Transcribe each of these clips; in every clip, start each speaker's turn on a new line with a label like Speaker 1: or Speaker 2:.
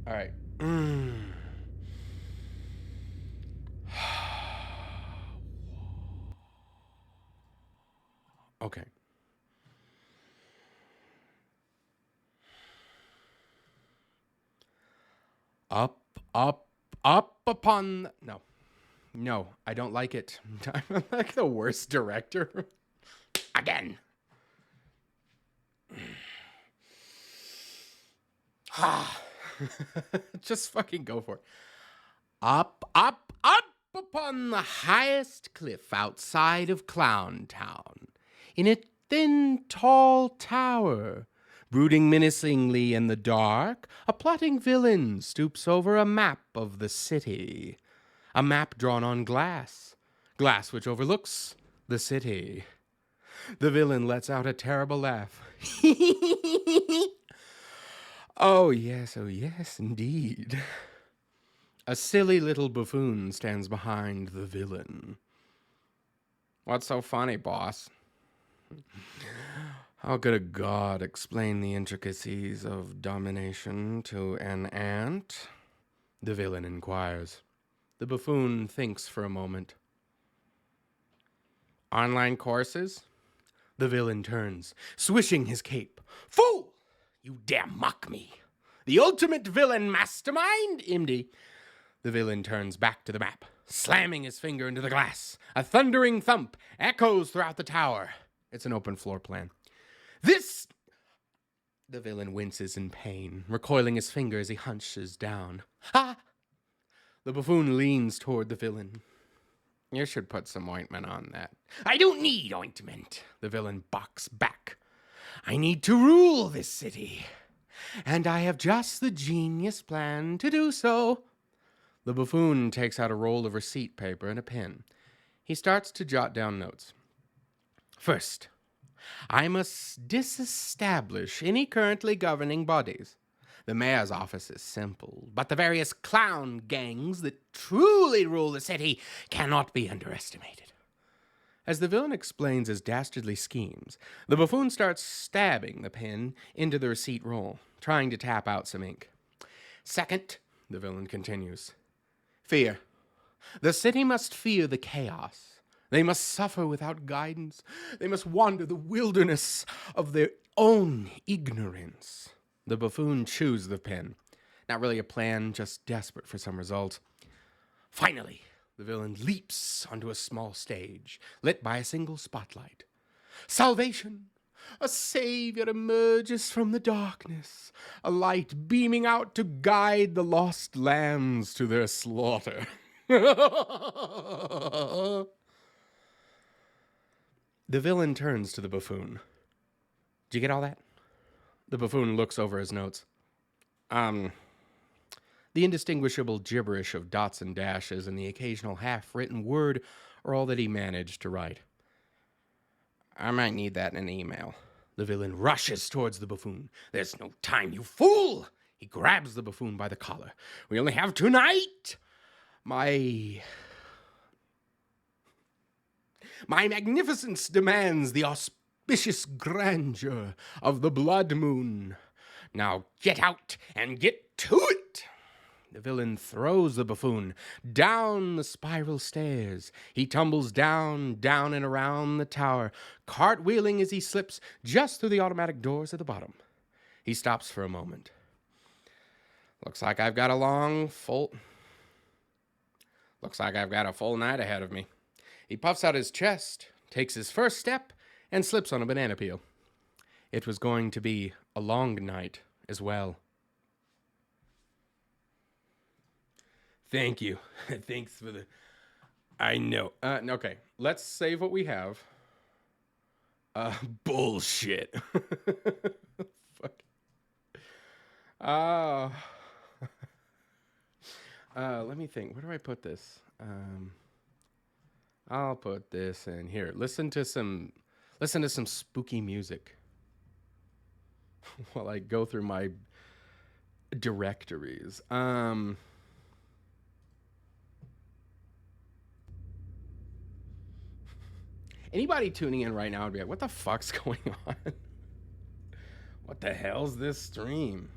Speaker 1: All right. Okay. Up, up, up upon. No. No, I don't like it. I'm like the worst director. Again. Just fucking go for it. Up, up, up upon the highest cliff outside of Clown Town, in a thin, tall tower, brooding menacingly in the dark, a plotting villain stoops over a map of the city. A map drawn on glass, glass which overlooks the city. The villain lets out a terrible laugh. oh yes, indeed. A silly little buffoon stands behind the villain. What's so funny, boss? How could a god explain the intricacies of domination to an ant? The villain inquires. The buffoon thinks for a moment. Online courses? The villain turns, swishing his cape. Fool! You dare mock me! The ultimate villain mastermind, MD. The villain turns back to the map, slamming his finger into the glass. A thundering thump echoes throughout the tower. It's an open floor plan. This... The villain winces in pain, recoiling his finger as he hunches down. Ha! The buffoon leans toward the villain. You should put some ointment on that. I don't need ointment, the villain barks back. I need to rule this city, and I have just the genius plan to do so. The buffoon takes out a roll of receipt paper and a pen. He starts to jot down notes. First, I must disestablish any currently governing bodies. The mayor's office is simple, but the various clown gangs that truly rule the city cannot be underestimated. As the villain explains his dastardly schemes, the buffoon starts stabbing the pen into the receipt roll, trying to tap out some ink. Second, the villain continues, fear. The city must fear the chaos. They must suffer without guidance. They must wander the wilderness of their own ignorance. The buffoon chews the pen. Not really a plan, just desperate for some result. Finally, the villain leaps onto a small stage, lit by a single spotlight. Salvation! A savior emerges from the darkness, a light beaming out to guide the lost lambs to their slaughter. The villain turns to the buffoon. Did you get all that? The buffoon looks over his notes. The indistinguishable gibberish of dots and dashes and the occasional half-written word are all that he managed to write. I might need that in an email. The villain rushes towards the buffoon. There's no time, you fool! He grabs the buffoon by the collar. We only have tonight! My magnificence demands the auspicious grandeur of the blood moon. Now get out and get to it! The villain throws the buffoon down the spiral stairs. He tumbles down, down and around the tower, cartwheeling as he slips just through the automatic doors at the bottom. He stops for a moment. Looks like I've got a full night ahead of me. He puffs out his chest, takes his first step, and slips on a banana peel. It was going to be a long night as well. Thank you. Thanks for the... I know. Okay, let's save what we have. Bullshit. Fuck. Let me think. Where do I put this? I'll put this in here. Listen to some spooky music while I go through my directories. Anybody tuning in right now would be like, what the fuck's going on? What the hell's this stream?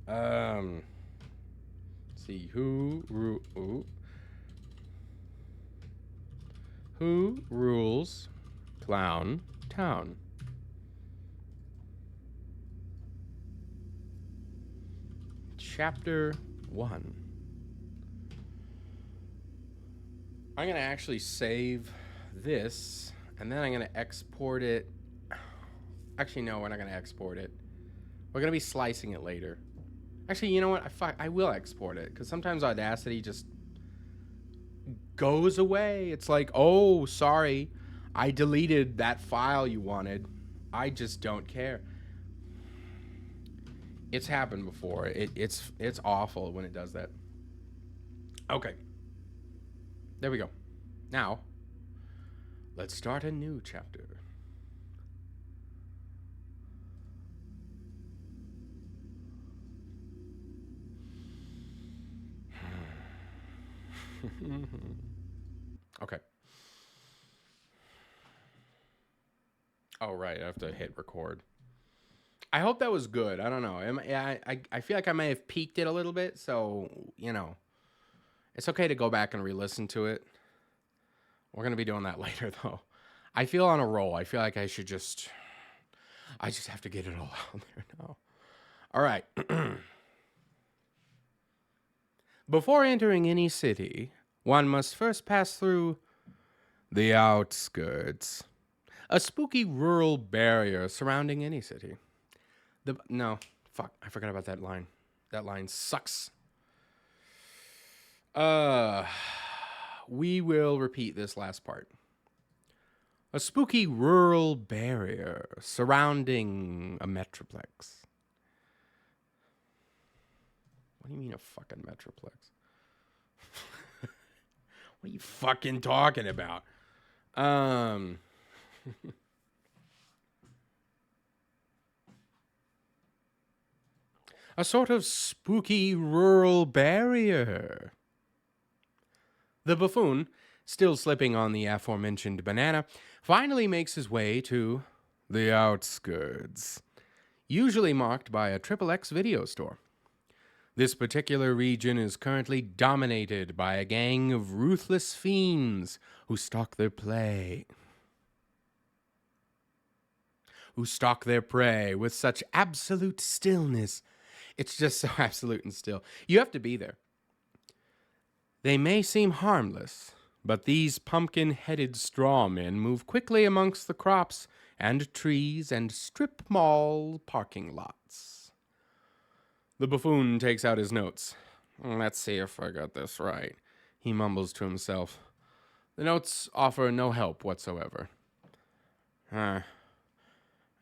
Speaker 1: Let's see who rules Clown Town? Chapter 1. I'm going to actually save this, and then I'm going to export it. Actually, no, we're not going to export it. We're going to be slicing it later. Actually, you know what? I will export it, because sometimes Audacity just goes away. It's like, oh, sorry, I deleted that file you wanted. I just don't care. It's happened before. It's awful when it does that. Okay. There we go. Now, let's start a new chapter. Okay. Oh, right. I have to hit record. I hope that was good. I don't know. I feel like I may have peaked it a little bit, so, you know, it's okay to go back and re-listen to it. We're going to be doing that later, though. I feel on a roll. I feel like I just have to get it all out there now. All right. Before entering any city, one must first pass through the outskirts, a spooky rural barrier surrounding any city. I forgot about that line. That line sucks. We will repeat this last part. A spooky rural barrier surrounding a metroplex. What do you mean a fucking metroplex? What are you fucking talking about? A sort of spooky rural barrier. The buffoon, still slipping on the aforementioned banana, finally makes his way to the outskirts, usually marked by a XXX video store. This particular region is currently dominated by a gang of ruthless fiends who stalk their prey with such absolute stillness. It's just so absolute and still. You have to be there. They may seem harmless, but these pumpkin-headed straw men move quickly amongst the crops and trees and strip mall parking lots. The buffoon takes out his notes. Let's see if I got this right, he mumbles to himself. The notes offer no help whatsoever.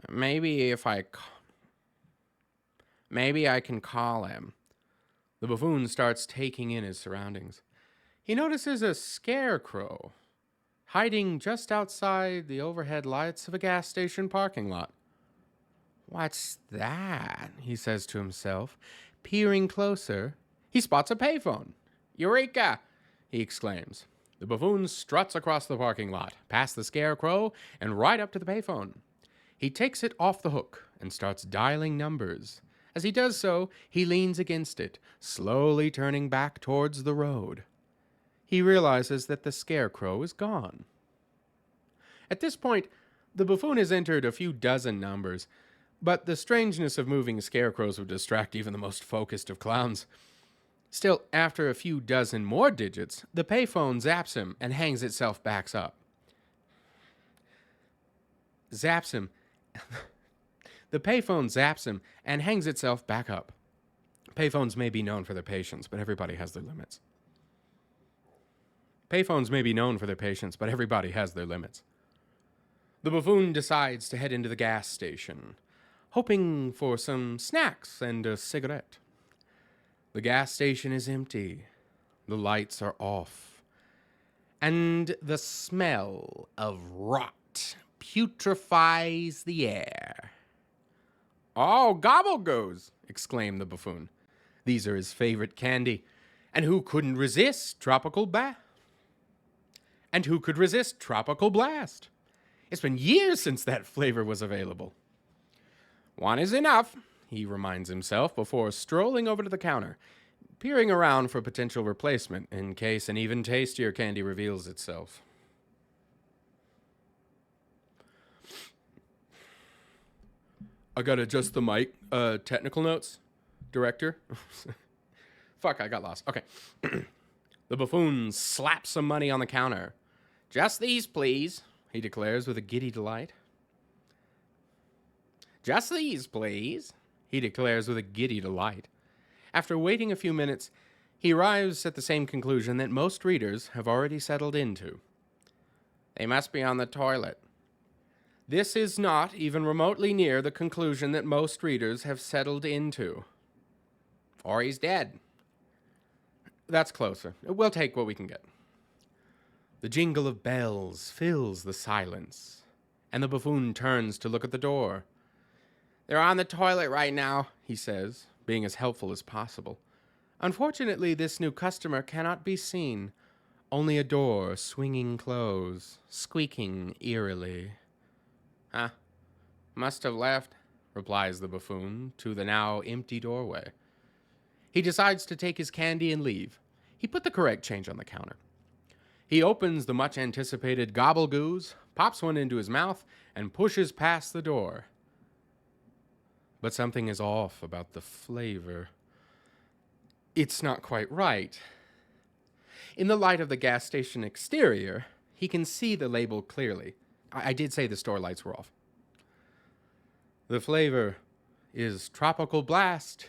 Speaker 1: Maybe I can call him. The buffoon starts taking in his surroundings. He notices a scarecrow hiding just outside the overhead lights of a gas station parking lot. What's that? He says to himself. Peering closer, he spots a payphone. Eureka! He exclaims. The buffoon struts across the parking lot, past the scarecrow, and right up to the payphone. He takes it off the hook and starts dialing numbers. As he does so, he leans against it, slowly turning back towards the road. He realizes that the scarecrow is gone. At this point, the buffoon has entered a few dozen numbers, but the strangeness of moving scarecrows would distract even the most focused of clowns. Still, after a few dozen more digits, the payphone zaps him and hangs itself back up. The payphone zaps him and hangs itself back up. Payphones may be known for their patience, but everybody has their limits. The buffoon decides to head into the gas station, hoping for some snacks and a cigarette. The gas station is empty. The lights are off. And the smell of rot putrefies the air. Oh, gobble goes, exclaimed the buffoon. These are his favorite candy. And who couldn't resist Tropical Blast? It's been years since that flavor was available. One is enough, he reminds himself before strolling over to the counter, peering around for potential replacement in case an even tastier candy reveals itself. I gotta adjust the mic. Technical notes? Director? Fuck, I got lost. Okay. The buffoon slaps some money on the counter. Just these, please, he declares with a giddy delight. Just these, please, he declares with a giddy delight. After waiting a few minutes, he arrives at the same conclusion that most readers have already settled into. They must be on the toilet. This is not even remotely near the conclusion that most readers have settled into. Or he's dead. That's closer. We'll take what we can get. The jingle of bells fills the silence, and the buffoon turns to look at the door. They're on the toilet right now, he says, being as helpful as possible. Unfortunately, this new customer cannot be seen. Only a door swinging close, squeaking eerily. Huh? Must have left, replies the buffoon to the now empty doorway. He decides to take his candy and leave. He put the correct change on the counter. He opens the much-anticipated gobble-goos, pops one into his mouth, and pushes past the door. But something is off about the flavor. It's not quite right. In the light of the gas station exterior, he can see the label clearly. I did say the store lights were off. The flavor is Tropical Blast,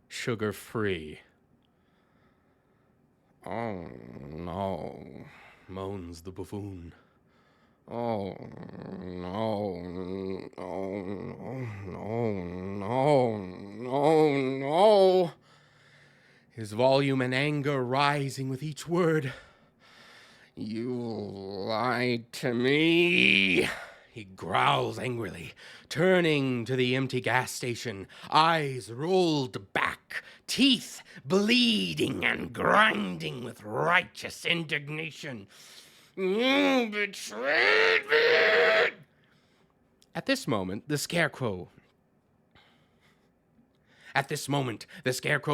Speaker 1: sugar-free. Oh, no, moans the buffoon. Oh, no, no. His volume and anger rising with each word. You lied to me, he growls angrily, turning to the empty gas station, eyes rolled back, teeth bleeding and grinding with righteous indignation. You betrayed me! At this moment, the Scarecrow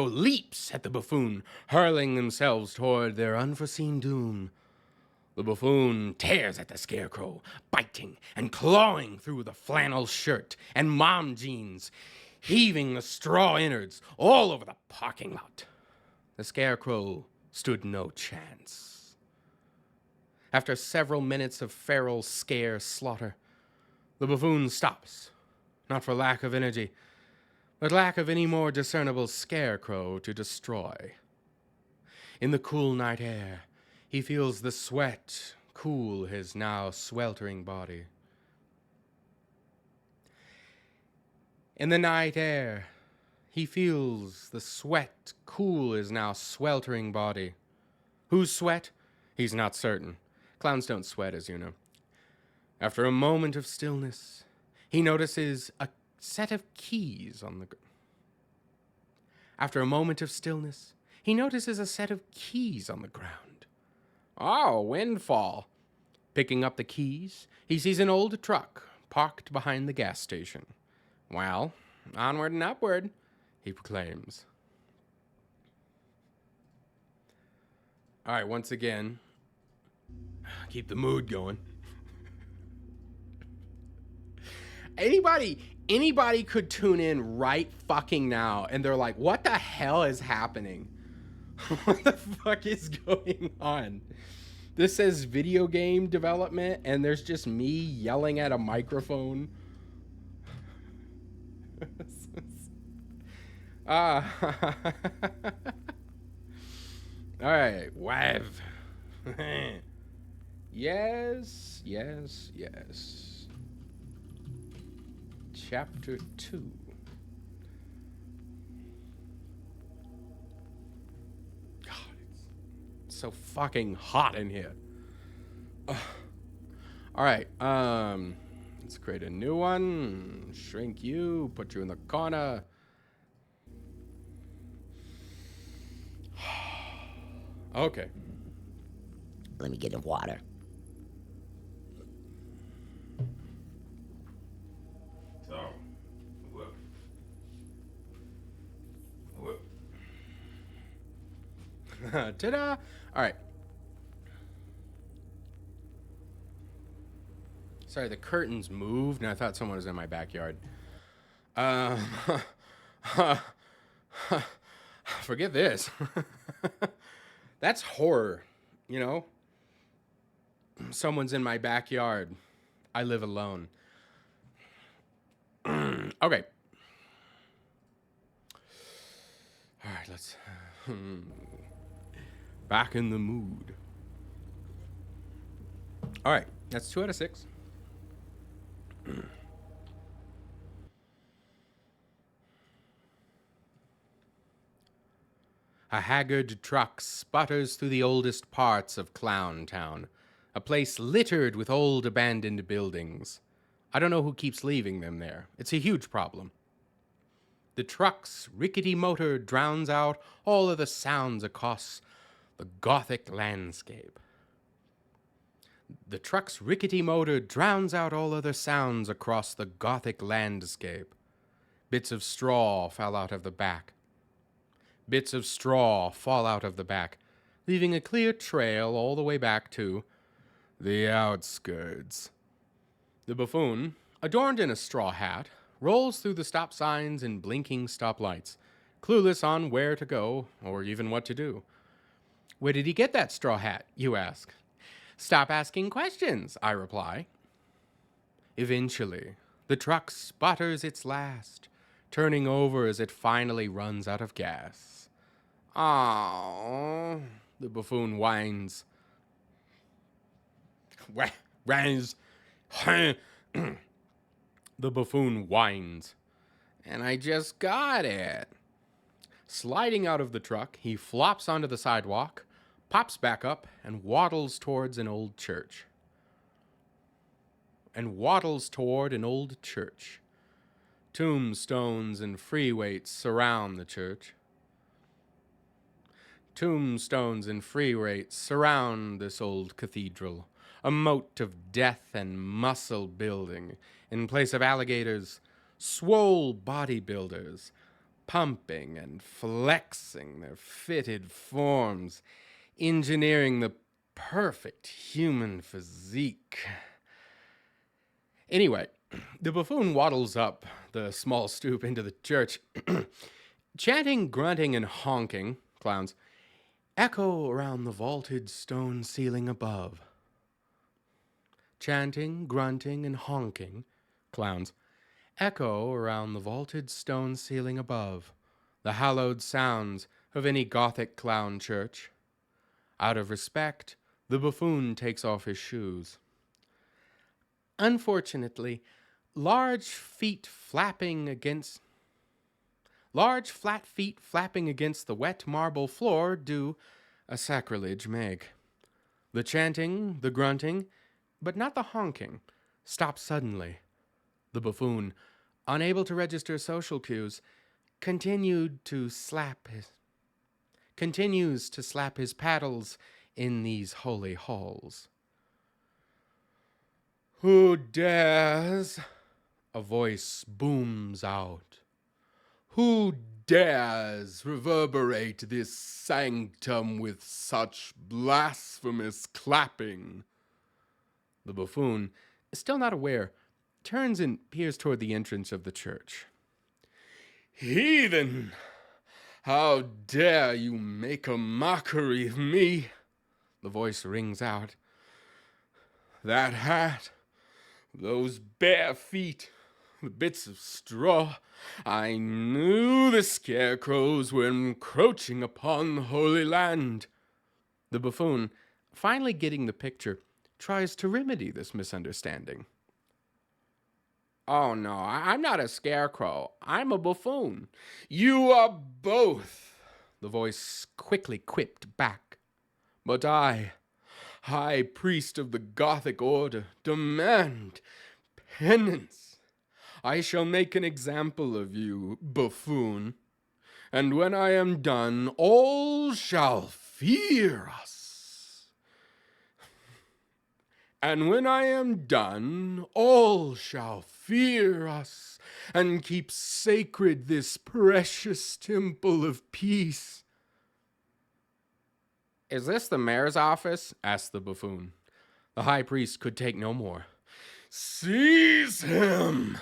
Speaker 1: leaps at the buffoon, hurling themselves toward their unforeseen doom. The buffoon tears at the Scarecrow, biting and clawing through the flannel shirt and mom jeans, heaving the straw innards all over the parking lot. The Scarecrow stood no chance. After several minutes of feral scare slaughter, the buffoon stops, not for lack of energy, but lack of any more discernible Scarecrow to destroy. In the cool night air, he feels the sweat cool his now sweltering body. In the night air, he feels the sweat cool his now sweltering body. Whose sweat? He's not certain. Clowns don't sweat, as you know. After a moment of stillness, he notices a set of keys on the ground. Oh, windfall. Picking up the keys, he sees an old truck parked behind the gas station. Well, onward and upward, he proclaims. All right, once again, keep the mood going. Anybody could tune in right fucking now, and they're like, what the hell is happening? What the fuck is going on? This says video game development, and there's just me yelling at a microphone. All right, WAV. Yes. Chapter 2. God, it's so fucking hot in here. All right, let's create a new one. Shrink you, put you in the corner. Okay.
Speaker 2: Let me get him water.
Speaker 1: So, Ta-da! All right. Sorry, the curtains moved, and I thought someone was in my backyard. Um, forget this. That's horror, you know? Someone's in my backyard. I live alone. Okay. All right, let's... back in the mood. All right, that's 2 out of 6. A haggard truck sputters through the oldest parts of Clown Town, a place littered with old abandoned buildings. I don't know who keeps leaving them there. It's a huge problem. The truck's rickety motor drowns out all of the sounds across the Gothic landscape. The truck's rickety motor drowns out all other sounds across the Gothic landscape. Bits of straw fell out of the back. Bits of straw fall out of the back, leaving a clear trail all the way back to the outskirts. The buffoon, adorned in a straw hat, rolls through the stop signs and blinking stoplights, clueless on where to go or even what to do. Where did he get that straw hat, you ask? Stop asking questions, I reply. Eventually, the truck sputters its last, turning over as it finally runs out of gas. Aww, the buffoon whines. Whines. The buffoon whines. And I just got it. Sliding out of the truck, he flops onto the sidewalk, pops back up, and waddles towards an old church. Tombstones and free weights surround the church. Tombstones and free weights surround this old cathedral, a moat of death and muscle building. In place of alligators, swole bodybuilders, pumping and flexing their fitted forms, engineering the perfect human physique. Anyway, the buffoon waddles up the small stoop into the church, chanting, grunting, and honking, clowns, echo around the vaulted stone ceiling above. Chanting, grunting, and honking, clowns, echo around the vaulted stone ceiling above, the hallowed sounds of any Gothic clown church. Out of respect, the buffoon takes off his shoes. Unfortunately, large flat feet flapping against the wet marble floor do a sacrilege make. The chanting, the grunting, but not the honking, stops suddenly. The buffoon, unable to register social cues, continues to slap his paddles in these holy halls. Who dares? A voice booms out. Who dares reverberate this sanctum with such blasphemous clapping? The buffoon, still not aware, turns and peers toward the entrance of the church. Heathen! How dare you make a mockery of me? The voice rings out. That hat, those bare feet, the bits of straw, I knew the scarecrows were encroaching upon the Holy Land. The buffoon, finally getting the picture, tries to remedy this misunderstanding. Oh no, I'm not a scarecrow. I'm a buffoon. You are both, the voice quickly quipped back. But I, High Priest of the Gothic Order, demand penance. I shall make an example of you, buffoon, and when I am done, all shall fear us. And when I am done, all shall fear us and keep sacred this precious temple of peace. Is this the mayor's office? Asked the buffoon. The high priest could take no more. Seize him!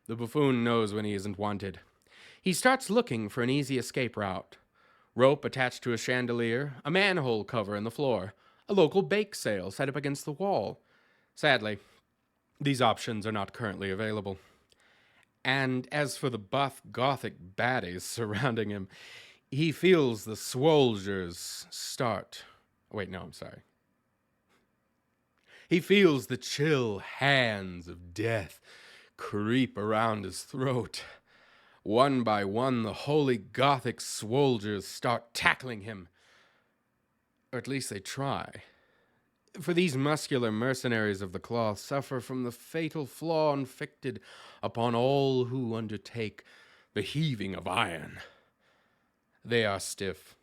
Speaker 1: The buffoon knows when he isn't wanted. He starts looking for an easy escape route. Rope attached to a chandelier, a manhole cover in the floor, a local bake sale set up against the wall. Sadly, these options are not currently available. And as for the buff gothic baddies surrounding him, he feels the swolgers start. Wait, no, I'm sorry. He feels the chill hands of death creep around his throat. One by one, the holy gothic swolgers start tackling him. Or at least they try. For these muscular mercenaries of the cloth suffer from the fatal flaw inflicted upon all who undertake the heaving of iron. They are stiff,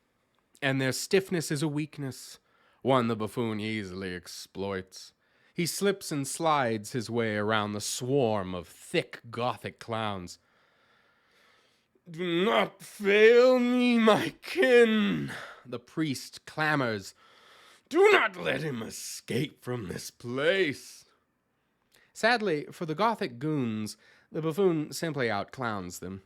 Speaker 1: and their stiffness is a weakness, one the buffoon easily exploits. He slips and slides his way around the swarm of thick Gothic clowns. Do not fail me, my kin, the priest clamors. Do not let him escape from this place. Sadly, for the Gothic goons, the buffoon simply outclowns them.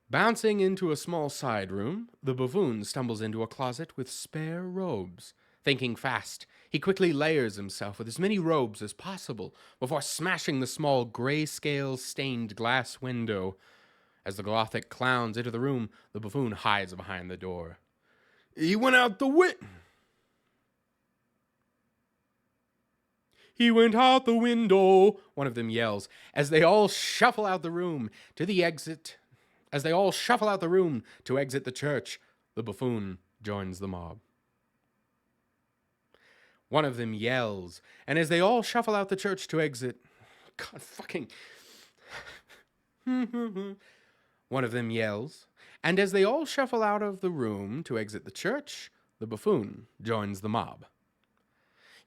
Speaker 1: Bouncing into a small side room, the buffoon stumbles into a closet with spare robes. Thinking fast, he quickly layers himself with as many robes as possible before smashing the small grayscale stained glass window. As the Gothic clowns enter the room, the buffoon hides behind the door. He went out the He went out the window, one of them yells, as they all shuffle out the room to the exit. As they all shuffle out the room to exit the church, the buffoon joins the mob. One of them yells, and as they all shuffle out the church to exit, God fucking... One of them yells, and as they all shuffle out of the room to exit the church, the buffoon joins the mob.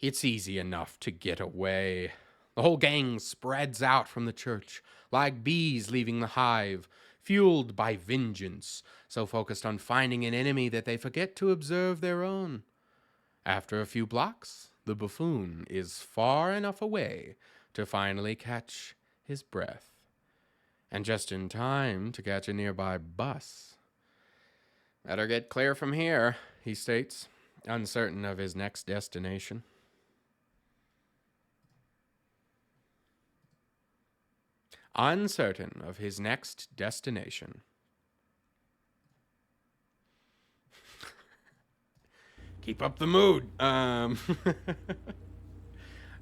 Speaker 1: It's easy enough to get away. The whole gang spreads out from the church, like bees leaving the hive, fueled by vengeance, so focused on finding an enemy that they forget to observe their own. After a few blocks, the buffoon is far enough away to finally catch his breath, and just in time to catch a nearby bus. Better get clear from here, he states, uncertain of his next destination. Uncertain of his next destination. Keep up the mood. I'm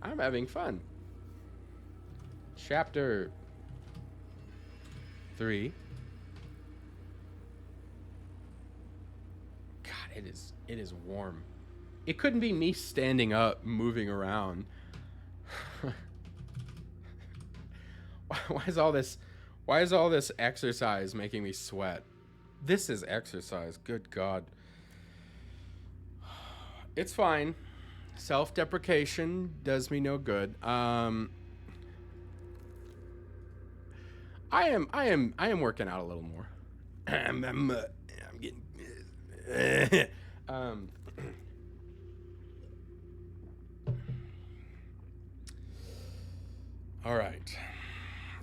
Speaker 1: having fun. Chapter 3. God, it is warm. It couldn't be me standing up, moving around. Why is all this exercise making me sweat? This is exercise, good God. It's fine. Self-deprecation does me no good. I am working out a little more. I'm getting all right.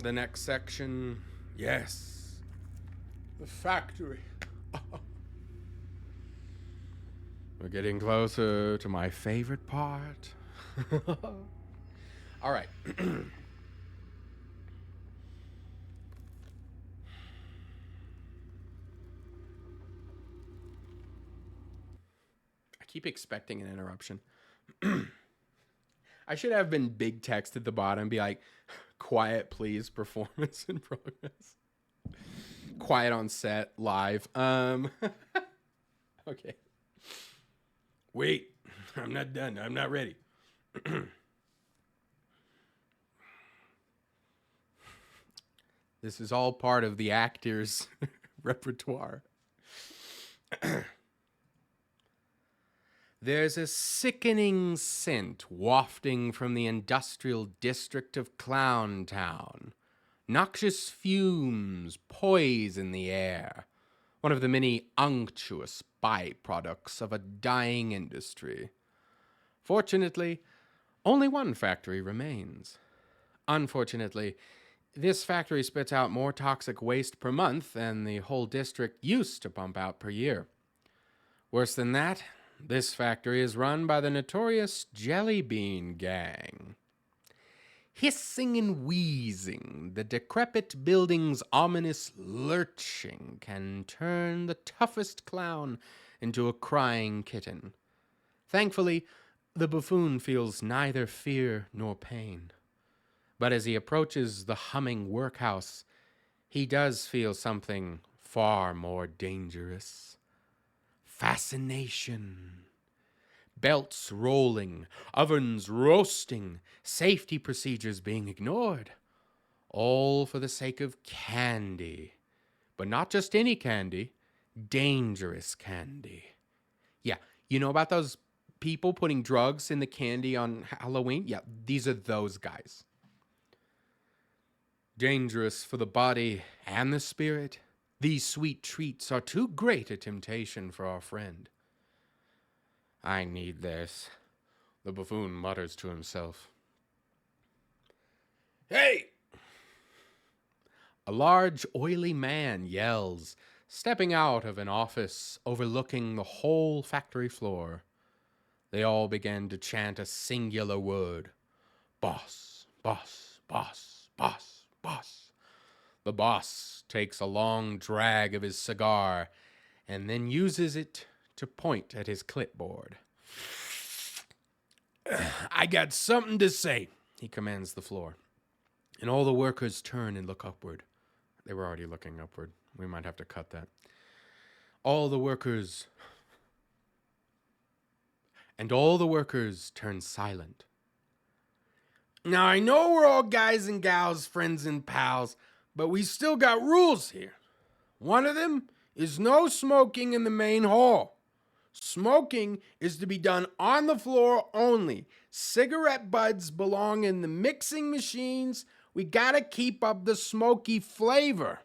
Speaker 1: The next section, yes. The factory. We're getting closer to my favorite part. All right. I keep expecting an interruption. I should have been big text at the bottom, be like, quiet please, performance in progress. Quiet on set, live. Okay. Wait, I'm not done. I'm not ready. This is all part of the actor's repertoire. There's a sickening scent wafting from the industrial district of Clowntown. Noxious fumes poise in the air. one of the many unctuous byproducts of a dying industry. Fortunately, only one factory remains. Unfortunately, this factory spits out more toxic waste per month than the whole district used to pump out per year. Worse than that, this factory is run by the notorious Jelly Bean Gang. Hissing and wheezing, the decrepit building's ominous lurching can turn the toughest clown into a crying kitten. Thankfully, the buffoon feels neither fear nor pain. But as he approaches the humming workhouse, he does feel something far more dangerous. Fascination. Belts rolling, ovens roasting, safety procedures being ignored. All for the sake of candy. But not just any candy, dangerous candy. Yeah, you know about those people putting drugs in the candy on Halloween? Yeah, these are those guys. Dangerous for the body and the spirit, these sweet treats are too great a temptation for our friend. I need this, the buffoon mutters to himself. Hey! A large, oily man yells, stepping out of an office overlooking the whole factory floor. They all began to chant a singular word. Boss, boss, boss, boss, boss. The boss takes a long drag of his cigar and then uses it to point at his clipboard. I got something to say, he commands the floor. And all the workers turn and look upward. They were already looking upward. We might have to cut that. All the workers turn silent. Now, I know we're all guys and gals, friends and pals, but we still got rules here. One of them is no smoking in the main hall. Smoking is to be done on the floor only. Cigarette butts belong in the mixing machines. We gotta keep up the smoky flavor.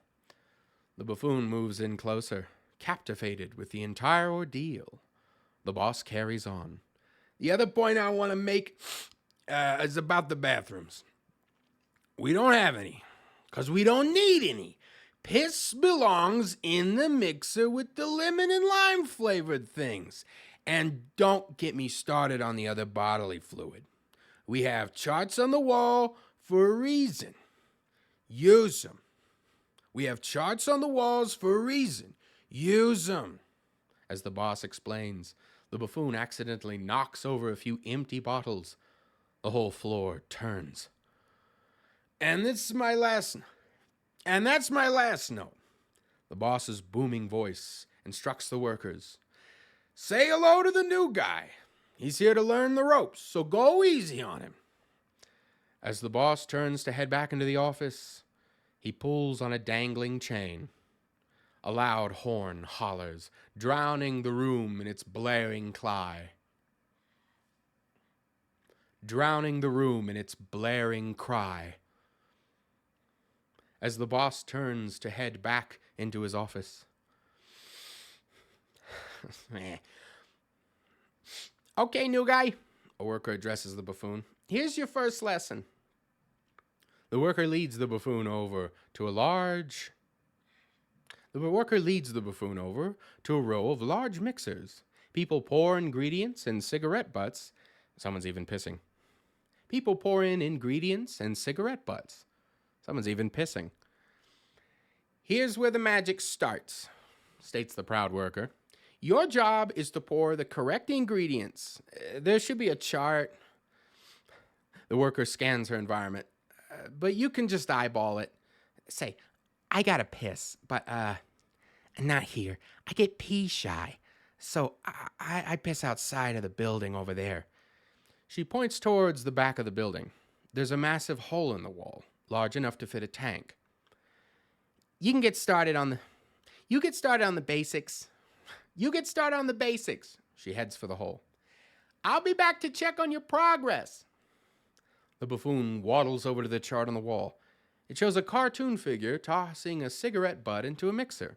Speaker 1: The buffoon moves in closer, captivated with the entire ordeal. The boss carries on. The other point I want to make is about the bathrooms. We don't have any, because we don't need any. Piss belongs in the mixer with the lemon and lime flavored things. And don't get me started on the other bodily fluid. We have charts on the wall for a reason. Use them. We have charts on the walls for a reason. Use them. As the boss explains, the buffoon accidentally knocks over a few empty bottles. The whole floor turns. And that's my last note. The boss's booming voice instructs the workers. Say hello to the new guy. He's here to learn the ropes, so go easy on him. As the boss turns to head back into the office, he pulls on a dangling chain. A loud horn hollers, drowning the room in its blaring cry. As the boss turns to head back into his office. Okay, new guy, a worker addresses the buffoon. Here's your first lesson. The worker leads the buffoon over to a row of large mixers. People pour ingredients and cigarette butts. Someone's even pissing. People pour in ingredients and cigarette butts. Someone's even pissing. Here's where the magic starts, states the proud worker. Your job is to pour the correct ingredients. There should be a chart. The worker scans her environment. But you can just eyeball it. Say, I gotta piss, but not here. I get pee shy. So I piss outside of the building over there. She points towards the back of the building. There's a massive hole in the wall, large enough to fit a tank. You get started on the basics. She heads for the hole. I'll be back to check on your progress. The buffoon waddles over to the chart on the wall. It shows a cartoon figure tossing a cigarette butt into a mixer.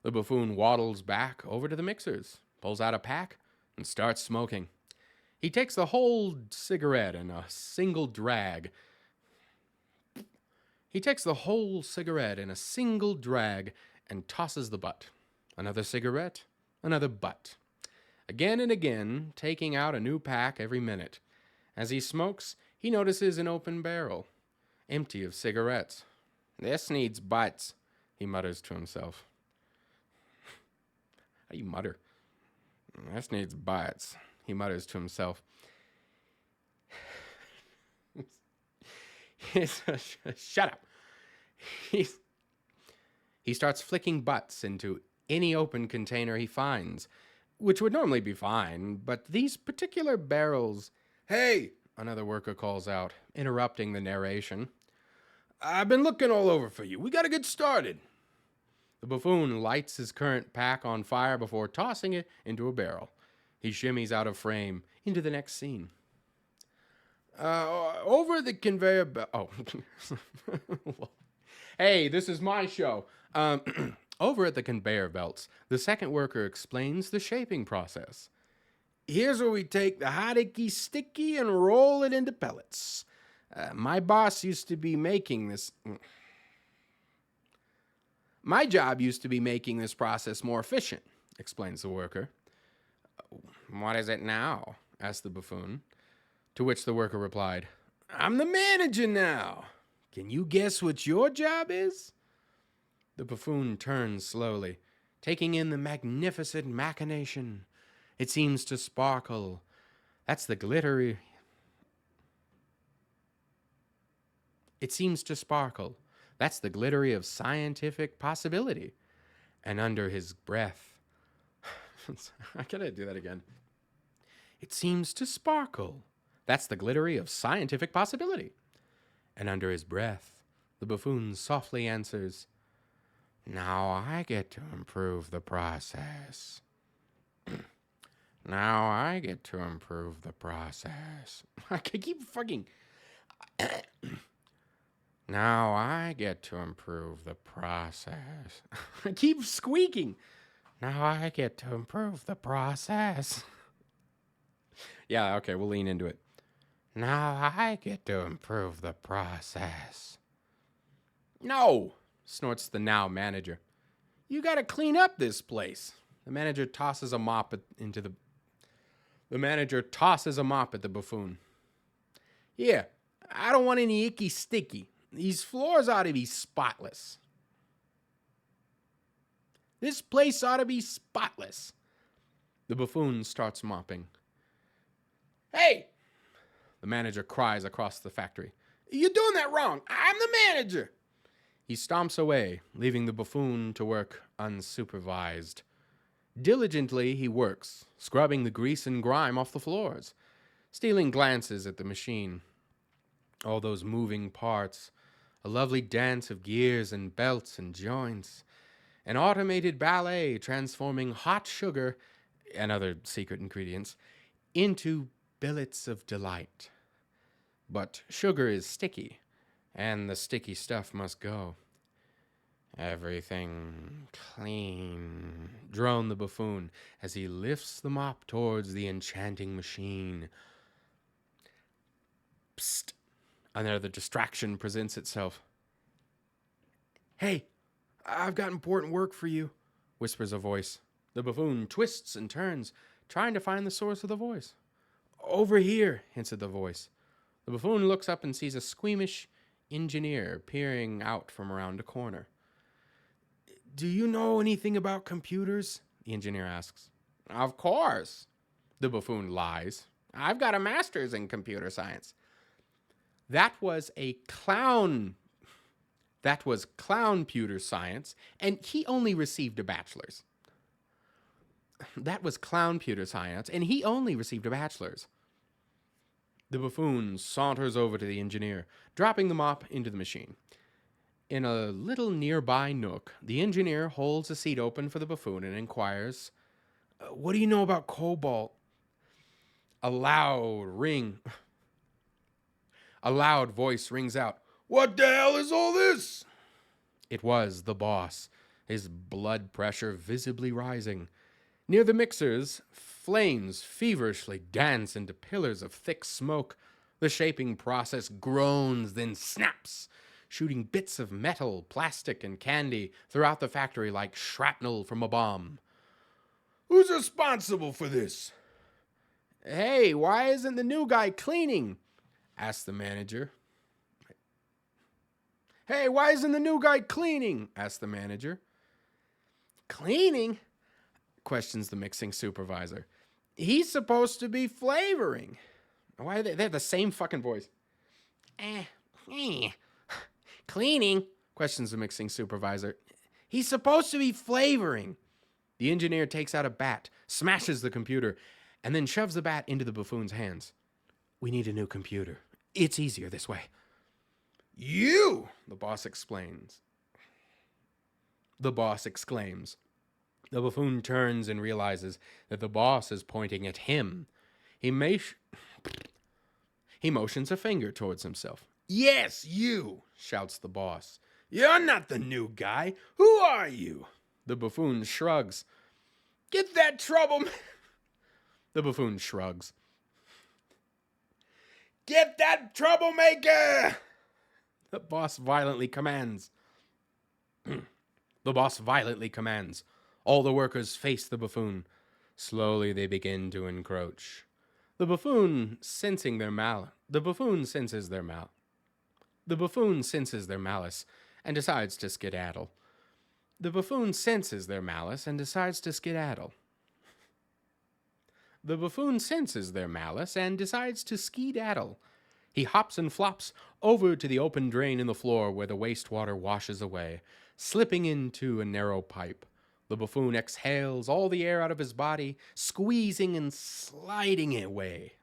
Speaker 1: The buffoon waddles back over to the mixers, pulls out a pack, and starts smoking. He takes the whole cigarette in a single drag. And tosses the butt. Another cigarette, another butt. Again and again, taking out a new pack every minute. As he smokes, he notices an open barrel, empty of cigarettes. "This needs butts," he mutters to himself. How do you mutter? "This needs butts," he mutters to himself. Shut up. He starts flicking butts into any open container he finds, which would normally be fine, but these particular barrels... "Hey!" another worker calls out, interrupting the narration. "I've been looking all over for you. We gotta get started." The buffoon lights his current pack on fire before tossing it into a barrel. He shimmies out of frame into the next scene. Over at the conveyor belt... Oh. Hey, this is my show. Over at the conveyor belts, the second worker explains the shaping process. "Here's where we take the hot, icky, sticky and roll it into pellets. My boss used to be making this... My job used to be making this process more efficient," explains the worker. "What is it now?" asked the buffoon. To which the worker replied, "I'm the manager now. Can you guess what your job is?" The buffoon turns slowly, taking in the magnificent machination. It seems to sparkle. That's the glittery... It seems to sparkle. That's the glittery of scientific possibility. And under his breath... I gotta do that again. It seems to sparkle. That's the glittery of scientific possibility. And under his breath, the buffoon softly answers, "Now I get to improve the process. Now I get to improve the process." I keep fucking... "Now I get to improve the process." I keep squeaking. "Now I get to improve the process." Yeah, okay, we'll lean into it. "Now I get to improve the process." "No," snorts the now manager. "You gotta clean up this place." The manager tosses a mop at the buffoon. "Here, I don't want any icky sticky. These floors ought to be spotless. This place ought to be spotless." The buffoon starts mopping. "Hey!" the manager cries across the factory. "You're doing that wrong. I'm the manager." He stomps away, leaving the buffoon to work unsupervised. Diligently he works, scrubbing the grease and grime off the floors, stealing glances at the machine. All those moving parts, a lovely dance of gears and belts and joints, an automated ballet transforming hot sugar and other secret ingredients into billets of delight. But sugar is sticky, and the sticky stuff must go. "Everything clean," droned the buffoon as he lifts the mop towards the enchanting machine. Psst! Another distraction presents itself. "Hey, I've got important work for you," whispers a voice. The buffoon twists and turns, trying to find the source of the voice. "Over here," hinted the voice. The buffoon looks up and sees a squeamish engineer peering out from around a corner. "Do you know anything about computers?" the engineer asks. "Of course." The buffoon lies. "I've got a master's in computer science." That was clown-pewter science, and he only received a bachelor's. The buffoon saunters over to the engineer, dropping the mop into the machine. In a little nearby nook, the engineer holds a seat open for the buffoon and inquires, "What do you know about cobalt?" A loud voice rings out, "What the hell is all this?" It was the boss. his blood pressure visibly rising. Near the mixers, flames feverishly dance into pillars of thick smoke. The shaping process groans, then snaps, shooting bits of metal, plastic, and candy throughout the factory like shrapnel from a bomb. Who's responsible for this? Hey, why isn't the new guy cleaning? Asked the manager. Hey, why isn't the new guy cleaning? Asked the manager. Cleaning? Questions the mixing supervisor. He's supposed to be flavoring. Why are they have the same fucking voice? Cleaning? Questions the mixing supervisor. He's supposed to be flavoring. The engineer takes out a bat, smashes the computer, and then shoves the bat into the buffoon's hands. We need a new computer. It's easier this way. You, the boss explains. The boss exclaims. The buffoon turns and realizes that the boss is pointing at him. He motions a finger towards himself. Yes, you, shouts the boss. You're not the new guy. Who are you? The buffoon shrugs. Get that trouble. The buffoon shrugs. Get that troublemaker! The boss violently commands. The boss violently commands. All the workers face the buffoon. Slowly they begin to encroach. The buffoon senses their malice and decides to skedaddle. The buffoon senses their malice and decides to skedaddle. The buffoon senses their malice and decides to skedaddle. He hops and flops over to the open drain in the floor where the wastewater washes away, slipping into a narrow pipe. The buffoon exhales all the air out of his body, squeezing and sliding away.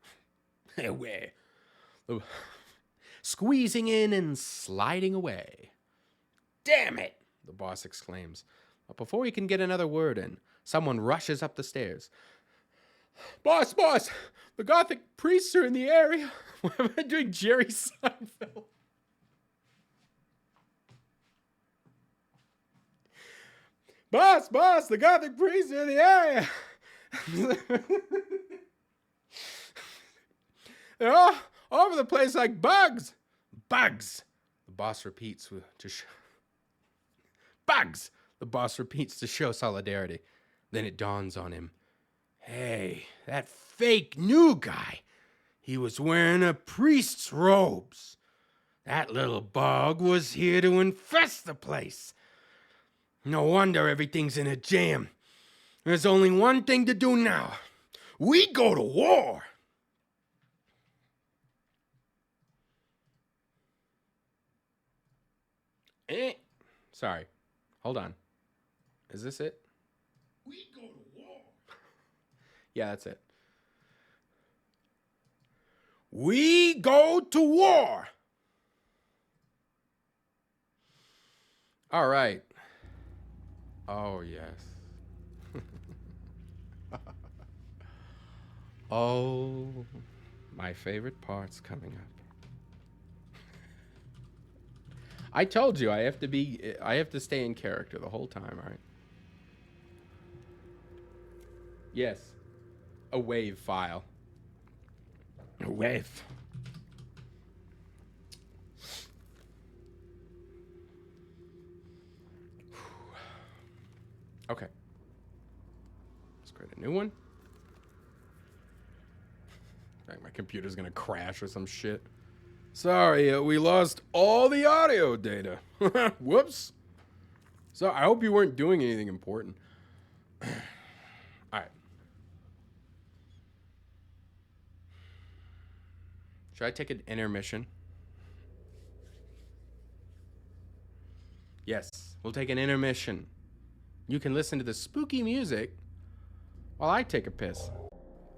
Speaker 1: Squeezing in and sliding away. Damn it, the boss exclaims. But before he can get another word in, someone rushes up the stairs. Boss, the Gothic priests are in the area. Why am I doing Jerry Seinfeld? Boss, the Gothic priests are in the area. They're all over the place like bugs. Bugs, the boss repeats Bugs, the boss repeats to show solidarity. Then it dawns on him. Hey, that fake new guy. He was wearing a priest's robes. That little bug was here to infest the place. No wonder everything's in a jam. There's only one thing to do now. We go to war. Sorry. Hold on. Is this it? We go to war. Yeah, that's it. We go to war. All right. Oh, yes. Oh, my favorite part's coming up. I told you I have to stay in character the whole time, all right? Yes. A wave file. A wave. Okay. Let's create a new one. Right, my computer's gonna crash or some shit. Sorry, we lost all the audio data. Whoops. So I hope you weren't doing anything important. All right. Should I take an intermission? Yes, we'll take an intermission. You can listen to the spooky music while I take a piss.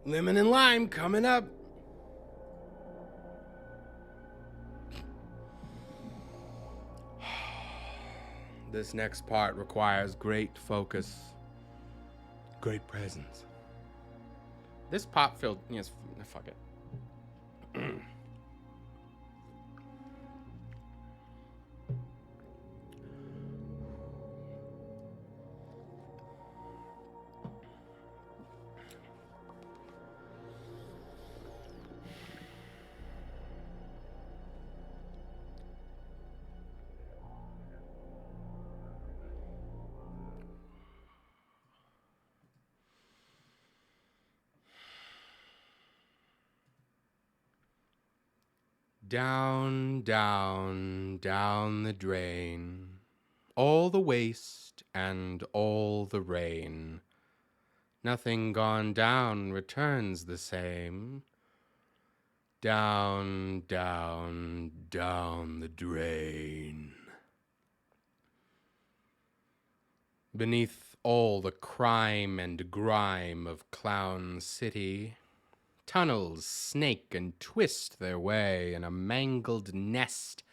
Speaker 1: Lemon and lime coming up. This next part requires great focus, great presence. This pop filled, yes, fuck it. Down, down, down the drain, all the waste and all the rain. Nothing gone down returns the same. Down, down, down the drain. Beneath all the crime and grime of Clown City, tunnels snake and twist their way in a mangled nest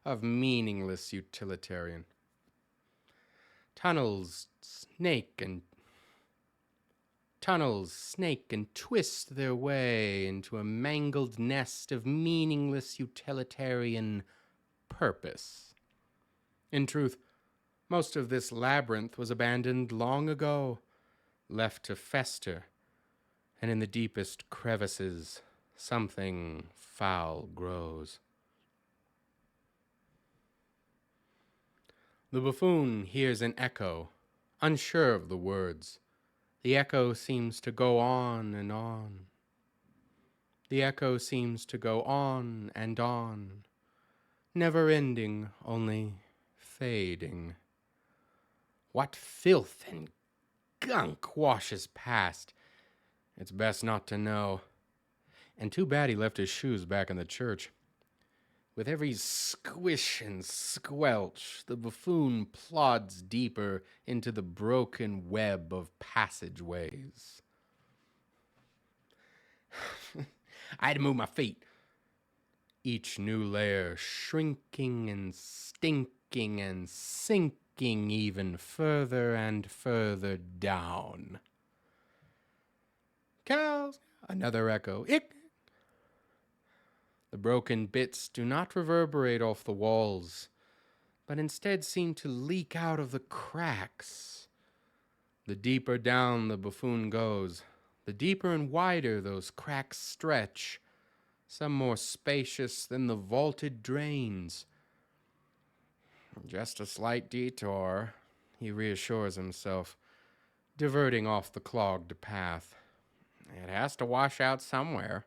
Speaker 1: of meaningless utilitarian. Tunnels snake and twist their way into a mangled nest of meaningless utilitarian purpose. In truth, most of this labyrinth was abandoned long ago, left to fester, and in the deepest crevices something foul grows. The buffoon hears an echo, unsure of the words. The echo seems to go on and on. The echo seems to go on and on, never ending, only fading. What filth and gunk washes past? It's best not to know. And too bad he left his shoes back in the church. With every squish and squelch, the buffoon plods deeper into the broken web of passageways. I had to move my feet. Each new layer shrinking and stinking and sinking even further and further down. Cows, another echo. Ick. The broken bits do not reverberate off the walls, but instead seem to leak out of the cracks. The deeper down the buffoon goes, the deeper and wider those cracks stretch, some more spacious than the vaulted drains. Just a slight detour, he reassures himself, diverting off the clogged path. It has to wash out somewhere.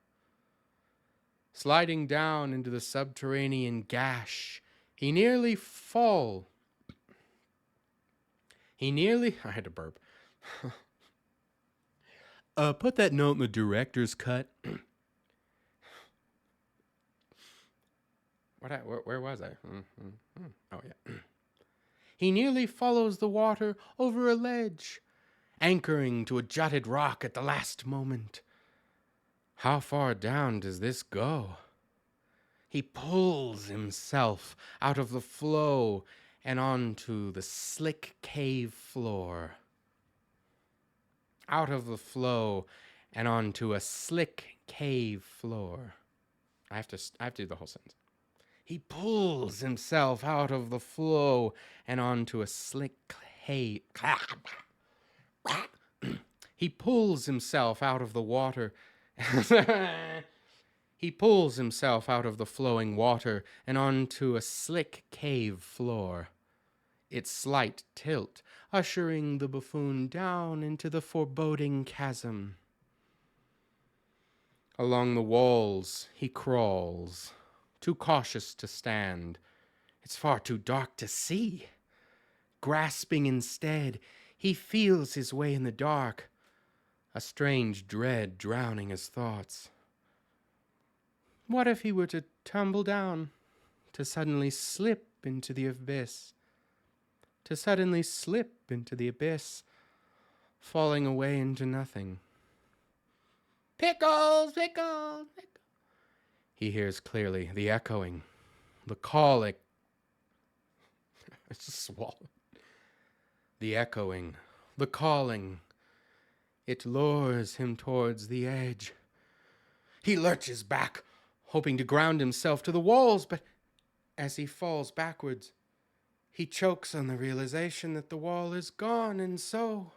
Speaker 1: Sliding down into the subterranean gash, I had to burp. Put that note in the director's cut. Where was I? Oh, yeah. He nearly follows the water over a ledge, anchoring to a jutted rock at the last moment. How far down does this go? He pulls himself out of the flow and onto the slick cave floor. Out of the flow and onto a slick cave floor. I have to do the whole sentence. He pulls himself out of the flow and onto a slick cave. He pulls himself out of the water. He pulls himself out of the flowing water and onto a slick cave floor. Its slight tilt, ushering the buffoon down into the foreboding chasm. Along the walls he crawls, too cautious to stand. It's far too dark to see. Grasping instead, he feels his way in the dark, a strange dread drowning his thoughts. What if he were to tumble down, to suddenly slip into the abyss? To suddenly slip into the abyss, falling away into nothing. Pickles, pickles, pickles. He hears clearly the echoing, the calling. I just swallowed. The echoing, the calling. It lures him towards the edge. He lurches back, hoping to ground himself to the walls, but as he falls backwards, he chokes on the realization that the wall is gone, and so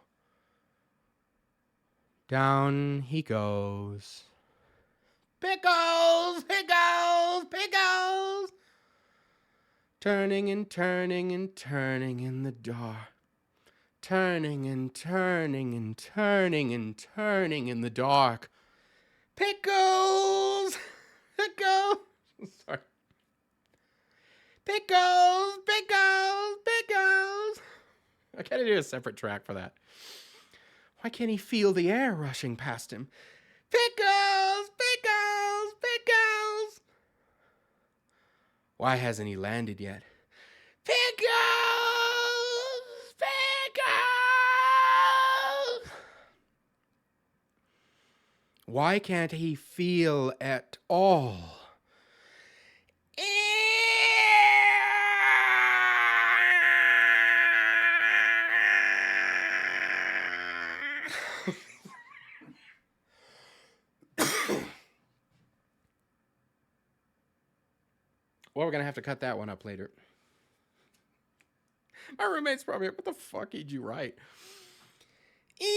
Speaker 1: down he goes. Pickles, pickles, pickles! Turning and turning and turning in the dark. Turning and turning and turning and turning in the dark. Pickles! Pickles! Sorry. Pickles, pickles, pickles. I gotta do a separate track for that. Why can't he feel the air rushing past him? Pickles, pickles, pickles. Why hasn't he landed yet? Pickles, pickles. Why can't he feel at all? Well, we're going to have to cut that one up later. My roommate's probably like, what the fuck did you write? Yeah.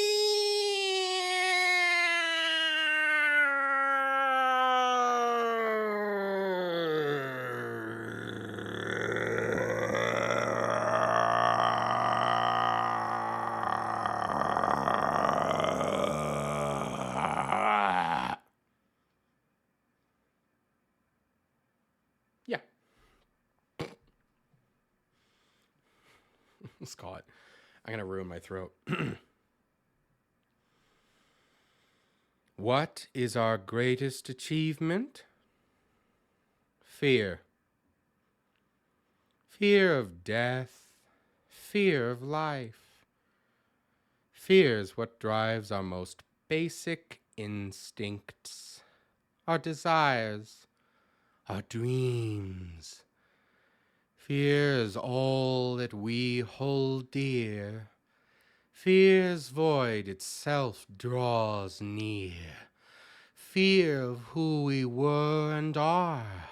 Speaker 1: Scott, I'm going to ruin my throat. What is our greatest achievement? Fear. Fear of death. Fear of life. Fear is what drives our most basic instincts, our desires, our dreams. Fear is all that we hold dear. Fear's void itself draws near. Fear of who we were and are.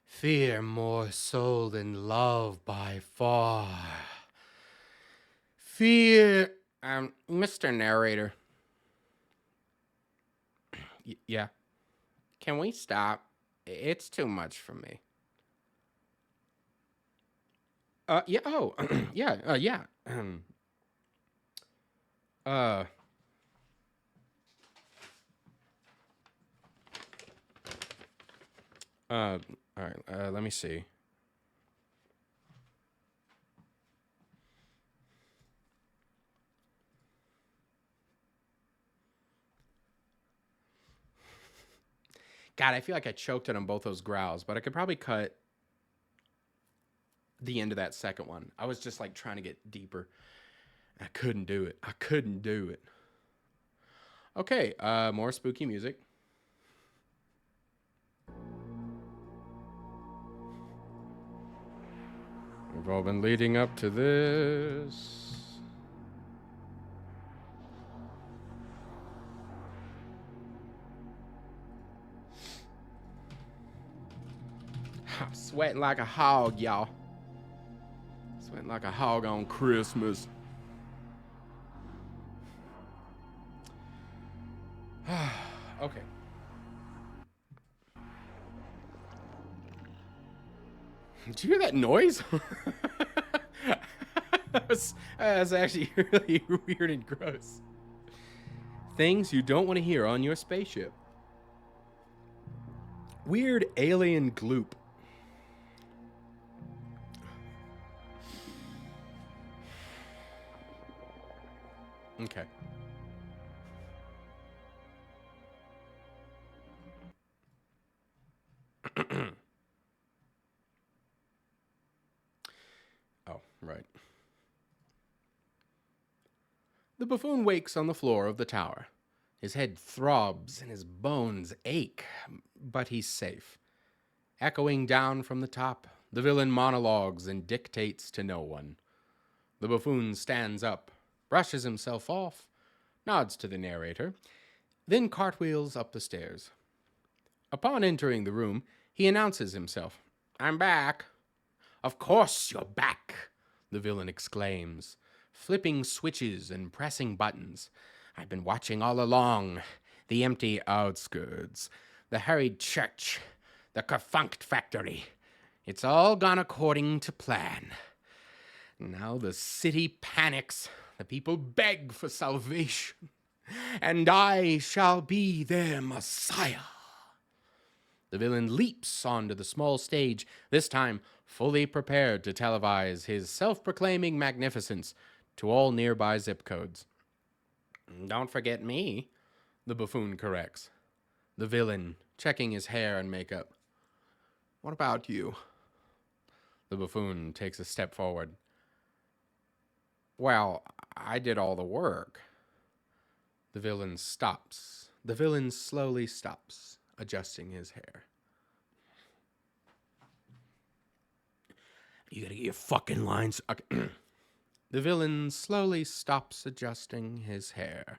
Speaker 1: Fear more so than love by far. Fear... Mr. Narrator. Yeah. Can we stop? It's too much for me. Yeah, oh, yeah, yeah. All right, let me see. God, I feel like I choked it on both those growls, but I could probably cut the end of that second one. I was just like trying to get deeper. I couldn't do it. I couldn't do it. Okay, more spooky music. We've all been leading up to this. I'm sweating like a hog, y'all. Sweating like a hog on Christmas. Okay. Did you hear that noise? that was actually really weird and gross. Things you don't want to hear on your spaceship. Weird alien gloop. Okay. Oh, right. The buffoon wakes on the floor of the tower. His head throbs and his bones ache, but he's safe. Echoing down from the top, the villain monologues and dictates to no one. The buffoon stands up, brushes himself off, nods to the narrator, then cartwheels up the stairs. Upon entering the room, he announces himself. "I'm back." "Of course you're back," the villain exclaims, flipping switches and pressing buttons. "I've been watching all along. The empty outskirts, the harried church, the kerfunkt factory. It's all gone according to plan. Now the city panics, the people beg for salvation, and I shall be their Messiah." The villain leaps onto the small stage, this time fully prepared to televise his self-proclaiming magnificence to all nearby zip codes. Don't forget me, the buffoon corrects. The villain, checking his hair and makeup. What about you? The buffoon takes a step forward. Well, I did all the work. The villain stops. The villain slowly stops, adjusting his hair. You gotta get your fucking lines. Okay. The villain slowly stops adjusting his hair.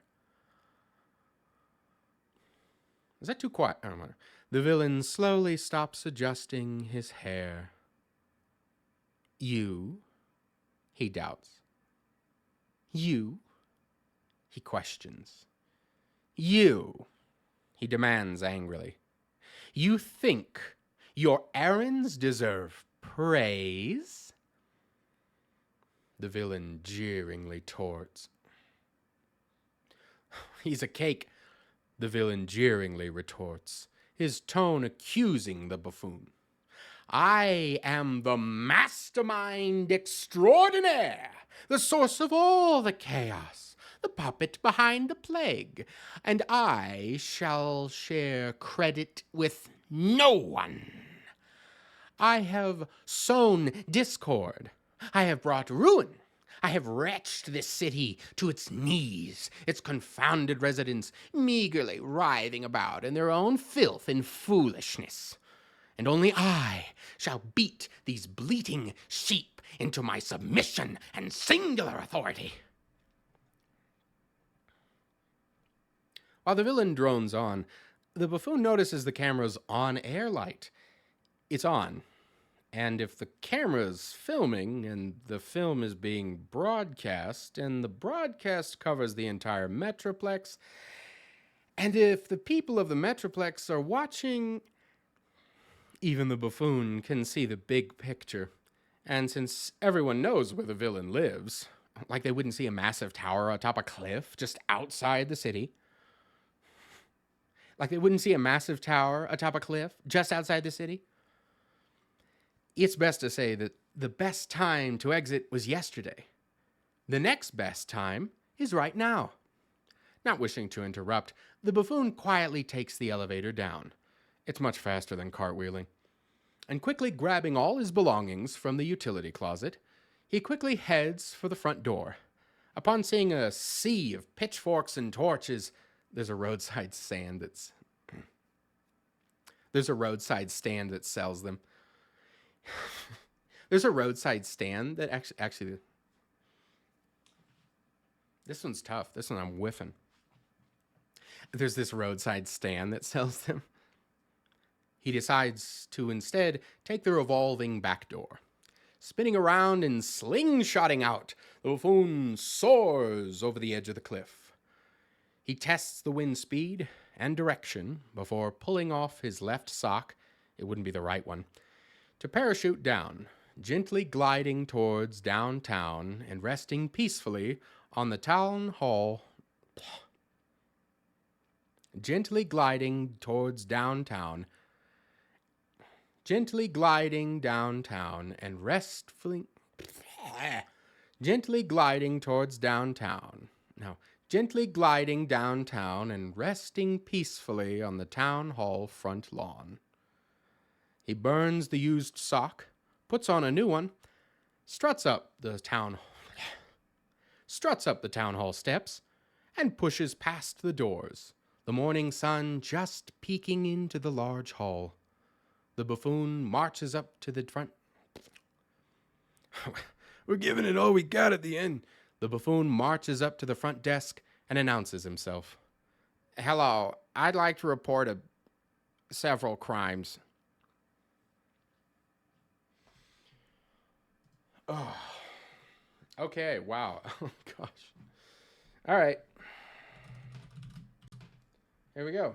Speaker 1: Is that too quiet? Oh, no. The villain slowly stops adjusting his hair. You? He doubts. You? He questions. You? He demands angrily. You think your errands deserve praise? The villain jeeringly torts. He's a cake, the villain jeeringly retorts, his tone accusing the buffoon. I am the mastermind extraordinaire, the source of all the chaos, the puppet behind the plague, and I shall share credit with no one. I have sown discord. I have brought ruin. I have wretched this city to its knees, its confounded residents meagerly writhing about in their own filth and foolishness. And only I shall beat these bleating sheep into my submission and singular authority. While the villain drones on, the buffoon notices the camera's on-air light. It's on. And if the camera's filming and the film is being broadcast and the broadcast covers the entire Metroplex, and if the people of the Metroplex are watching, even the buffoon can see the big picture. And since everyone knows where the villain lives, like they wouldn't see a massive tower atop a cliff just outside the city. Like they wouldn't see a massive tower atop a cliff just outside the city. It's best to say that the best time to exit was yesterday. The next best time is right now. Not wishing to interrupt, the buffoon quietly takes the elevator down. It's much faster than cartwheeling. And quickly grabbing all his belongings from the utility closet, he quickly heads for the front door. Upon seeing a sea of pitchforks and torches, there's a roadside stand that sells them. There's a roadside stand that actually this one's tough. This one I'm whiffing. There's this roadside stand that sells them. He decides to instead take the revolving back door. Spinning around and slingshotting out, the buffoon soars over the edge of the cliff. He tests the wind speed and direction before pulling off his left sock, it wouldn't be the right one, to parachute down, gently gliding towards downtown and resting peacefully on the town hall. Gently gliding towards downtown and restfully. Gently gliding towards downtown. Now, gently gliding downtown and resting peacefully on the town hall front lawn. He burns the used sock, puts on a new one, struts up the town hall steps, and pushes past the doors, the morning sun just peeking into the large hall. The buffoon marches up to the front. We're giving it all we got at the end. The buffoon marches up to the front desk and announces himself. Hello, I'd like to report several crimes. Oh, okay, wow. Oh, gosh. All right. Here we go.